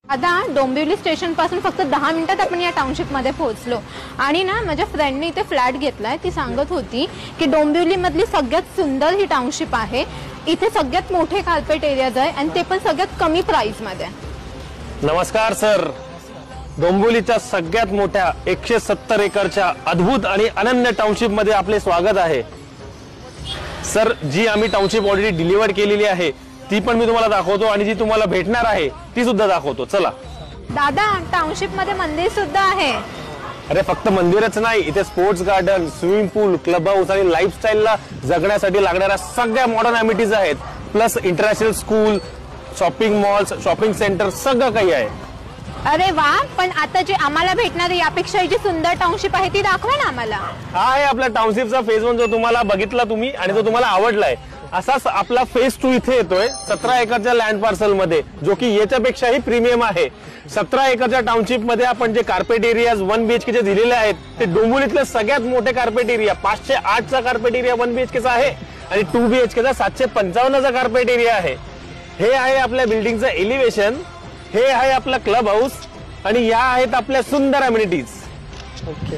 आता डोंबिवली स्टेशन पासून फक्त 10 मिनिटात आपण या टाउनशिप मध्ये पोहोचलो आणि ना माझ्या फ्रेंडने इथे फ्लॅट घेतलाय। ती सांगत होती की डोंबिवली मधली सगळ्यात सुंदर ही टाउनशिप आहे। इथे सगळ्यात मोठे कार्पेट एरियाज आहे आणि ते पण सगळ्यात कमी प्राइस मध्ये। नमस्कार सर, डोंबिवलीच्या सगळ्यात मोठ्या 170 एकरच्या अद्भुत आणि अनन्य टाउनशिप मध्ये आपले स्वागत आहे। सर, जी आम्ही टाउनशिप ऑलरेडी डिलिव्हर केलेली आहे ती पण मी तुम्हाला दाखवतो आणि जी तुम्हाला भेटणार आहे ती सुद्धा दाखवतो। चला दादा, टाउनशिप मध्ये मंदिर सुद्धा आहे। अरे फक्त मंदिरच नाही, इथे स्पोर्ट्स गार्डन, स्विमिंग पूल, क्लब हाऊस आणि लाईफस्टाईलला जगण्यासाठी लागणाऱ्या सगळ्या मॉडर्न अमिनिटीज आहेत। Plus international school, shopping malls, shopping centre सगळं काही आहे। अरे वा, पण आता जे आम्हाला भेटणार यापेक्षा जी सुंदर टाउनशिप आहे ती दाखवा ना आम्हाला। हा आहे आपला टाउनशिपचा फेज 1 जो तुम्हाला बघितला तुम्ही आणि जो तुम्हाला आवडलाय। असाच आपला फेज 2 इथे येतोय 17 एकरच्या लँड पार्सल मध्ये, जो की याच्यापेक्षाही प्रीमियम आहे। 17 एकरच्या टाउनशिप मध्ये आपण जे कार्पेट एरियाज 1 BHK चे दिलेले आहेत ते डोंबिवलीतले सगळ्यात मोठे कार्पेट एरिया 508 चा कार्पेट एरिया 1 BHK चा आहे आणि 2 BHK चा 755 चा कार्पेट एरिया आहे। हे आहे आपल्या बिल्डिंगचं एलिव्हेशन, हे आहे आपला क्लब हाऊस आणि या आहेत आपल्या सुंदर अम्युनिटीज। ओके।